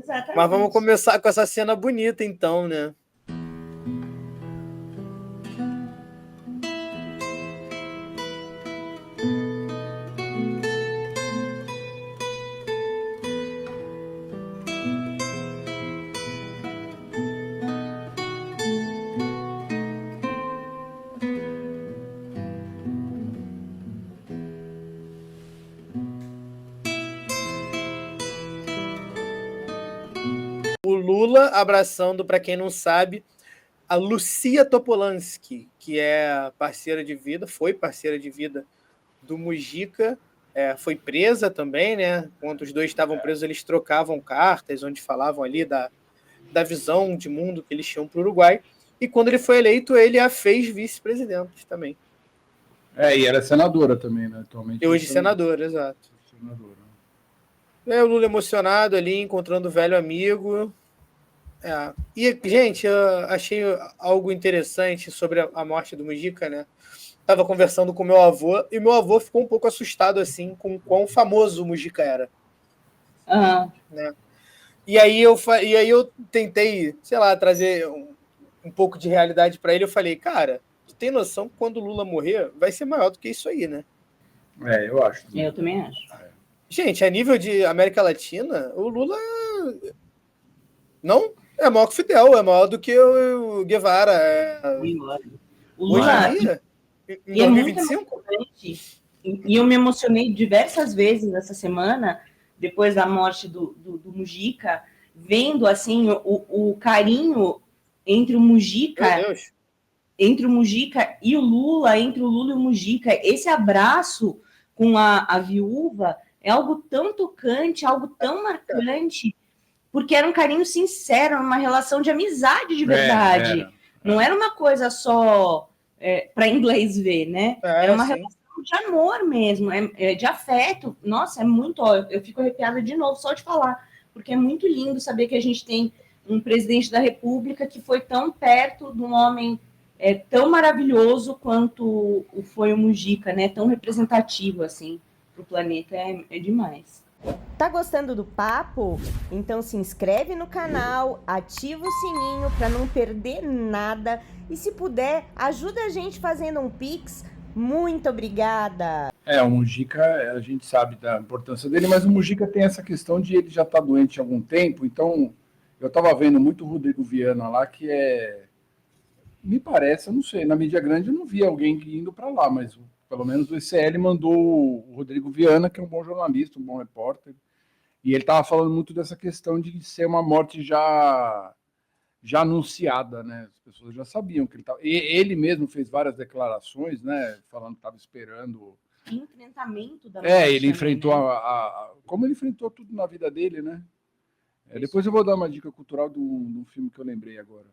Exatamente. Mas vamos começar com essa cena bonita, então, né? O Lula abraçando, para quem não sabe, a Lucia Topolansky, que é parceira de vida, foi parceira de vida do Mujica, foi presa também, né? Quando os dois estavam presos, eles trocavam cartas, onde falavam ali da visão de mundo que eles tinham para o Uruguai. E quando ele foi eleito, ele a fez vice-presidente também. E ela é senadora também, né? Atualmente. E hoje senadora, exato. Senadora. O Lula emocionado ali, encontrando o velho amigo. E, gente, eu achei algo interessante sobre a morte do Mujica, né? Estava conversando com meu avô, e meu avô ficou um pouco assustado, assim, com quão famoso o Mujica era. Né? E aí eu tentei, sei lá, trazer um pouco de realidade para ele. Eu falei, cara, tu tem noção que quando o Lula morrer, vai ser maior do que isso aí, né? Eu acho. Eu também acho. Gente, a nível de América Latina, o Lula não é maior que o Fidel, é maior do que o Guevara. O Lula em 2025? E eu me emocionei diversas vezes essa semana, depois da morte do Mujica, vendo assim o carinho entre o Mujica, entre o Mujica e o Lula, entre o Lula e o Mujica. Esse abraço com a viúva é algo tão tocante, algo tão marcante, porque era um carinho sincero, uma relação de amizade de verdade. Não era uma coisa só para inglês ver, né? Era uma relação de amor mesmo, de afeto. Nossa, é muito... eu fico arrepiada de novo só de falar, porque é muito lindo saber que a gente tem um presidente da República que foi tão perto de um homem tão maravilhoso quanto foi o Mujica, né? Tão representativo, assim, para o planeta. É demais. Tá gostando do papo? Então se inscreve no canal, ativa o sininho para não perder nada e se puder, ajuda a gente fazendo um Pix. Muito obrigada! O Mujica, a gente sabe da importância dele, mas o Mujica tem essa questão de ele já estar doente há algum tempo, então eu estava vendo muito o Rodrigo Viana lá, que me parece, eu não sei, na mídia grande eu não vi alguém indo para lá, mas pelo menos o ICL mandou o Rodrigo Viana, que é um bom jornalista, um bom repórter, e ele estava falando muito dessa questão de ser uma morte já anunciada, né? As pessoas já sabiam que ele estava... Ele mesmo fez várias declarações, né? Falando que estava esperando... enfrentamento da morte ele enfrentou também, né? como ele enfrentou tudo na vida dele, né? Depois eu vou dar uma dica cultural de um filme que eu lembrei agora.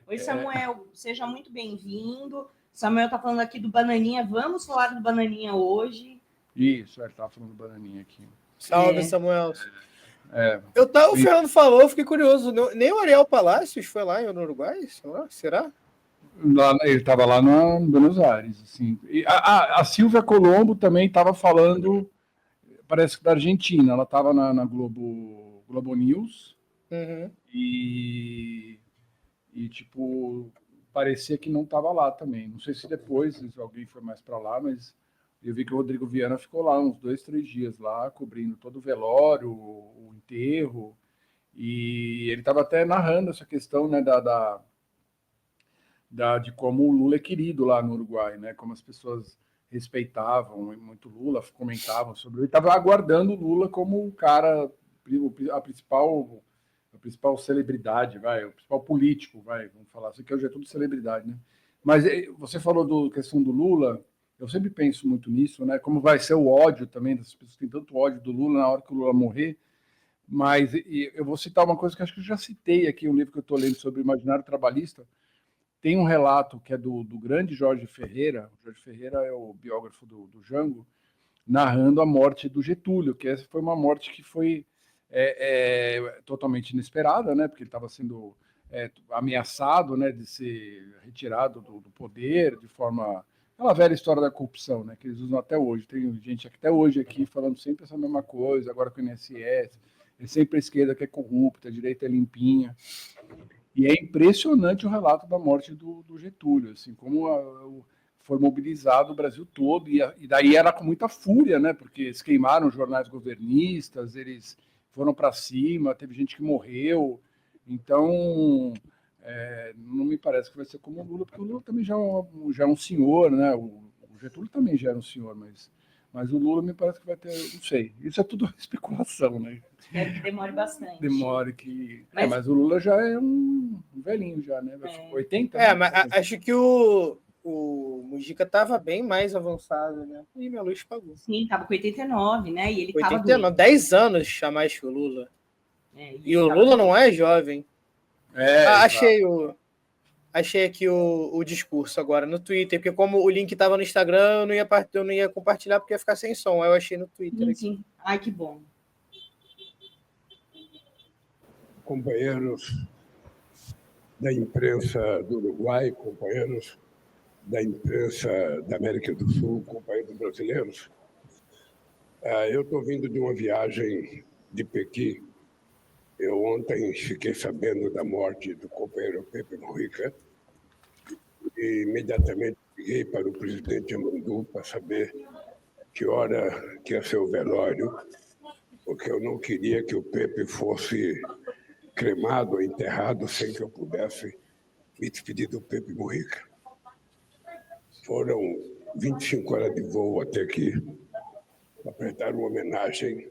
Oi, Samuel, seja muito bem-vindo. Samuel está falando aqui do Bananinha. Vamos falar do Bananinha hoje. Isso, ele estava falando do Bananinha aqui. Salve, Samuel. O Fernando falou, fiquei curioso. Nem o Ariel Palacios foi lá no Uruguai? Será? Ele estava lá no Buenos Aires. Assim. E a Silvia Colombo também estava falando, parece que da Argentina. Ela estava na Globo News. Uhum. E tipo, parecia que não estava lá também. Não sei se depois alguém foi mais para lá, mas eu vi que o Rodrigo Viana ficou lá uns 2, 3 dias lá, cobrindo todo o velório, o enterro, e ele estava até narrando essa questão, né, de como o Lula é querido lá no Uruguai, né, como as pessoas respeitavam muito Lula, comentavam sobre ele, estava aguardando o Lula como o cara, a principal celebridade, o principal político, vamos falar assim, que hoje é tudo celebridade, né? Mas você falou da questão do Lula, eu sempre penso muito nisso, né? Como vai ser o ódio também, das pessoas que têm tanto ódio do Lula na hora que o Lula morrer. Mas eu vou citar uma coisa que acho que eu já citei aqui, um livro que eu estou lendo sobre o imaginário trabalhista. Tem um relato que é do grande Jorge Ferreira. O Jorge Ferreira é o biógrafo do Jango, narrando a morte do Getúlio, que essa foi uma morte que foi totalmente inesperada, né? Porque ele estava sendo ameaçado, né, de ser retirado do poder de forma... Aquela velha história da corrupção, né, que eles usam até hoje. Tem gente até hoje aqui falando sempre essa mesma coisa, agora com o INSS, É sempre a esquerda que é corrupta, a direita é limpinha. E é impressionante o relato da morte do Getúlio, assim, como foi mobilizado o Brasil todo, e daí era com muita fúria, né? Porque eles queimaram os jornais governistas, eles foram para cima, teve gente que morreu. Então, não me parece que vai ser como o Lula, porque o Lula também já é um senhor, né? O Getúlio também já era um senhor, mas o Lula me parece que vai ter, não sei. Isso é tudo especulação, né? Espero que demore bastante. Demore que... Mas o Lula já é um velhinho já, né? 80? Mas acho que o Mujica estava bem mais avançado, né? E minha luz pagou. Sim, estava com 89, né? E ele estava 89, 10 anos a mais que o Lula. E o Lula não é jovem. Achei aqui o discurso agora no Twitter, porque como o link estava no Instagram, eu não ia compartilhar porque ia ficar sem som. Aí eu achei no Twitter. Sim. Ai, que bom. Companheiros da imprensa do Uruguai, companheiros da imprensa da América do Sul, companheiros brasileiros, eu estou vindo de uma viagem de Pequim. Eu ontem fiquei sabendo da morte do companheiro Pepe Mujica e imediatamente liguei para o presidente Amandu para saber que hora que ia ser o velório, porque eu não queria que o Pepe fosse cremado ou enterrado sem que eu pudesse me despedir do Pepe Mujica. Foram 25 horas de voo até aqui para prestar uma homenagem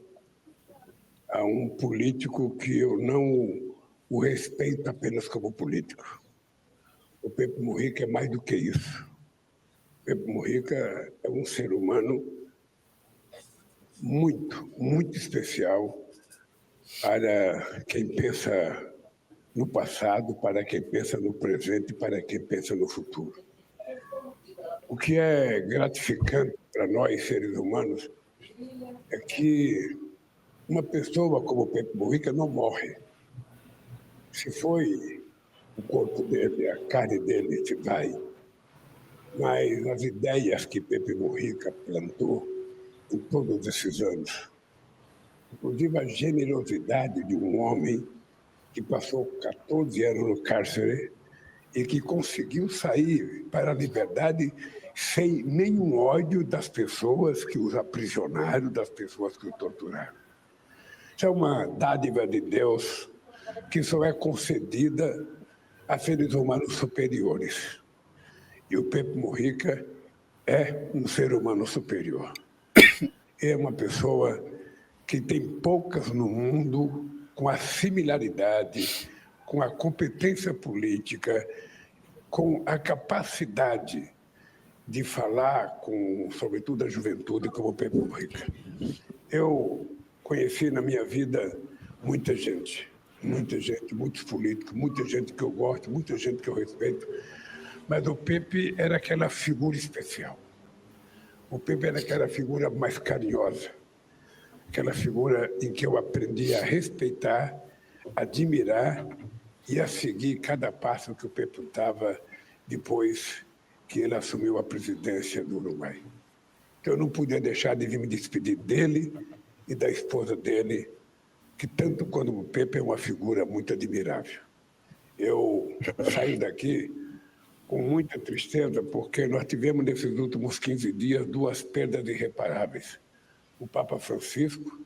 a um político que eu não o respeito apenas como político. O Pepe Mujica é mais do que isso. O Pepe Mujica é um ser humano muito, muito especial para quem pensa no passado, para quem pensa no presente, para quem pensa no futuro. O que é gratificante para nós, seres humanos, é que uma pessoa como o Pepe Mujica não morre. Se foi o corpo dele, a carne dele se vai, mas as ideias que Pepe Mujica plantou em todos esses anos, inclusive a generosidade de um homem que passou 14 anos no cárcere e que conseguiu sair para a liberdade sem nenhum ódio das pessoas que os aprisionaram, das pessoas que o torturaram. Isso é uma dádiva de Deus que só é concedida a seres humanos superiores. E o Pepe Mujica é um ser humano superior. É uma pessoa que tem poucas no mundo com a similaridade, com a competência política, com a capacidade de falar com, sobretudo, a juventude, como o Pepe Mujica. Eu conheci na minha vida muita gente, muitos políticos, muita gente que eu gosto, muita gente que eu respeito, mas o Pepe era aquela figura especial. O Pepe era aquela figura mais carinhosa, aquela figura em que eu aprendi a respeitar, admirar e a seguir cada passo que o Pepe dava depois que ele assumiu a presidência do Uruguai. Então, eu não podia deixar de vir me despedir dele e da esposa dele, que tanto quanto o Pepe é uma figura muito admirável. Eu saí daqui com muita tristeza, porque nós tivemos nesses últimos 15 dias 2 perdas irreparáveis. O Papa Francisco,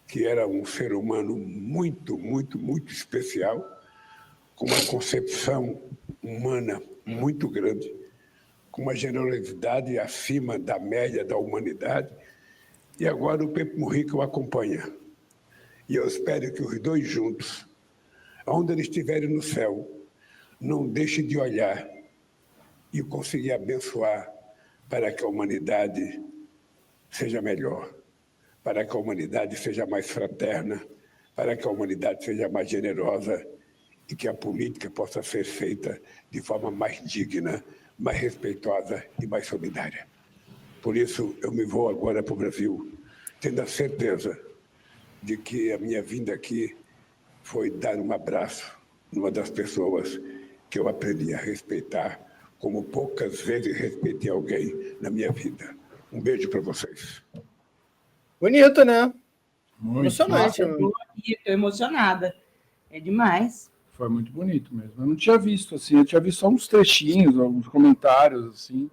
que era um ser humano muito, muito, muito especial, com uma concepção humana muito grande, com uma generosidade acima da média da humanidade, e agora o Pepe Mujica o acompanha. E eu espero que os dois juntos, onde eles estiverem no céu, não deixem de olhar e conseguir abençoar para que a humanidade seja melhor, para que a humanidade seja mais fraterna, para que a humanidade seja mais generosa e que a política possa ser feita de forma mais digna, mais respeitosa e mais solidária. Por isso, eu me vou agora para o Brasil, tendo a certeza de que a minha vinda aqui foi dar um abraço numa das pessoas que eu aprendi a respeitar, como poucas vezes respeitei alguém na minha vida. Um beijo para vocês. Bonito, né? Muito. Emocionante. Nossa, aqui, estou emocionada. É demais. Foi muito bonito mesmo. Eu não tinha visto, assim, eu tinha visto só uns trechinhos, alguns comentários, assim,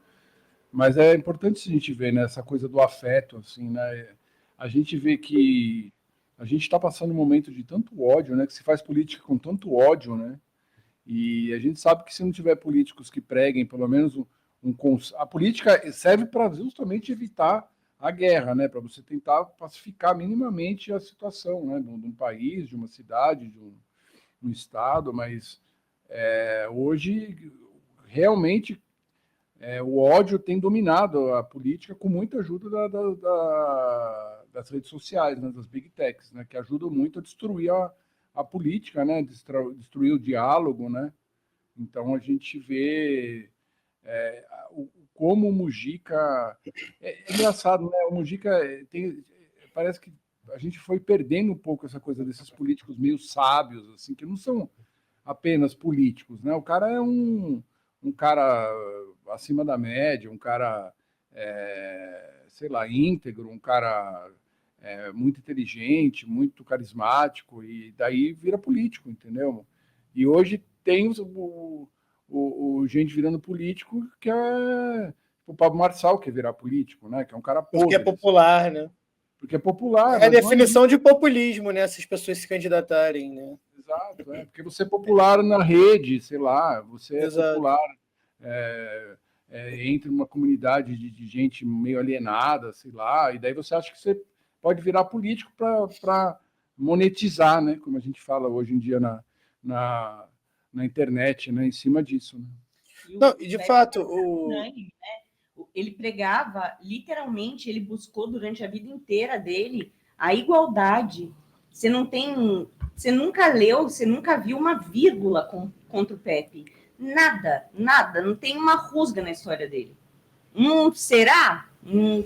mas é importante a gente ver, né, essa coisa do afeto, assim, né? A gente vê que a gente está passando um momento de tanto ódio, né, que se faz política com tanto ódio, né? E a gente sabe que se não tiver políticos que preguem pelo menos a política serve para justamente evitar a guerra, né? Para você tentar pacificar minimamente a situação, né? De um país, de uma cidade, de um estado, mas hoje realmente o ódio tem dominado a política com muita ajuda das redes sociais, né? Das big techs, né? Que ajudam muito a destruir a política, né? Destruir o diálogo, né? Então a gente vê como o Mujica é engraçado, né? O Mujica parece que a gente foi perdendo um pouco essa coisa desses políticos meio sábios, assim, que não são apenas políticos, né? O cara é um cara acima da média, um cara sei lá, íntegro, um cara muito inteligente, muito carismático, e daí vira político, entendeu? E hoje tem o gente virando político que é o Pablo Marçal quer virar político, né? Que é um cara podre. Porque é popular, né? Porque é popular. É a definição de populismo, né? Essas pessoas se candidatarem, né? Exato, porque você é popular na rede, sei lá, você é popular entre uma comunidade de gente meio alienada, sei lá, e daí você acha que você pode virar político para monetizar, né? Como a gente fala hoje em dia na internet, né? Em cima disso. Né? Não, e de fato, ele pregava, literalmente, ele buscou durante a vida inteira dele a igualdade. Você nunca leu, você nunca viu uma vírgula contra o Pepe. Nada, não tem uma rusga na história dele. Será?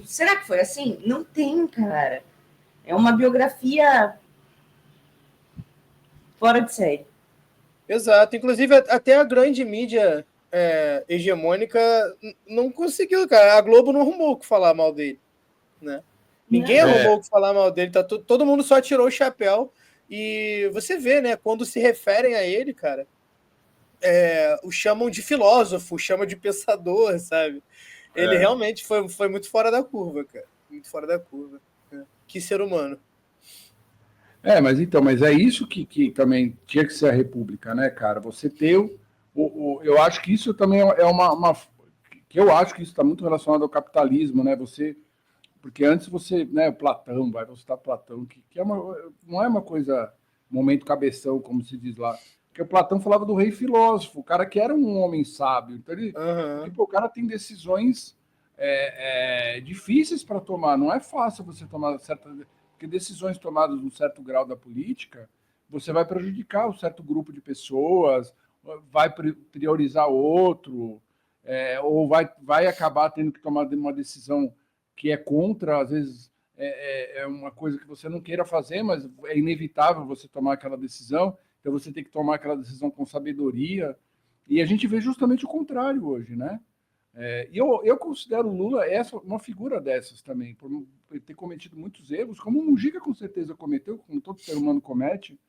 Será que foi assim? Não tem, cara. É uma biografia fora de série. Exato. Inclusive, até a grande mídia hegemônica não conseguiu, cara. A Globo não arrumou o que falar mal dele, né? Ninguém arrumou o que falar mal dele. Tá todo mundo só tirou o chapéu. E você vê, né? Quando se referem a ele, cara, o chamam de filósofo, chamam de pensador, sabe? Ele realmente foi muito fora da curva, cara. Muito fora da curva. Que ser humano. Mas é isso que também tinha que ser a República, né, cara? Você ter eu acho que isso também é que eu acho que isso está muito relacionado ao capitalismo, né? Porque antes você, né, Platão, vai citar Platão, que não é uma coisa, momento cabeção, como se diz lá. Porque o Platão falava do rei filósofo, o cara que era um homem sábio. Então porque o cara tem decisões difíceis para tomar. Não é fácil você tomar porque decisões tomadas num certo grau da política, você vai prejudicar um certo grupo de pessoas, vai priorizar outro, ou vai acabar tendo que tomar uma decisão que é contra, às vezes é uma coisa que você não queira fazer, mas é inevitável você tomar aquela decisão, então você tem que tomar aquela decisão com sabedoria, e a gente vê justamente o contrário hoje, né? E eu considero o Lula uma figura dessas também, por ter cometido muitos erros, como o Mujica com certeza cometeu, como todo ser humano comete,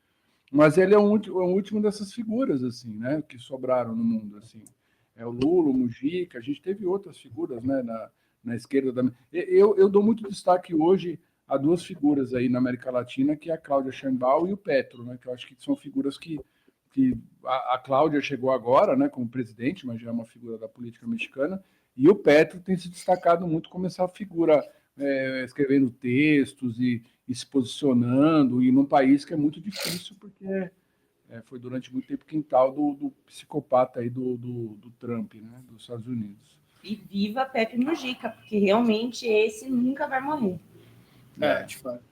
mas ele é o último dessas figuras, assim, né, que sobraram no mundo, assim. É o Lula, o Mujica, a gente teve outras figuras, né, na esquerda. Eu dou muito destaque hoje a duas figuras aí na América Latina, que é a Cláudia Sheinbaum e o Petro, né, que eu acho que são figuras que a Cláudia chegou agora, né, como presidente, mas já é uma figura da política mexicana, e o Petro tem se destacado muito como essa figura escrevendo textos e se posicionando, e num país que é muito difícil, porque foi durante muito tempo quintal do psicopata aí do Trump, né, dos Estados Unidos. E viva Pepe Mujica, porque realmente esse nunca vai morrer. De fato.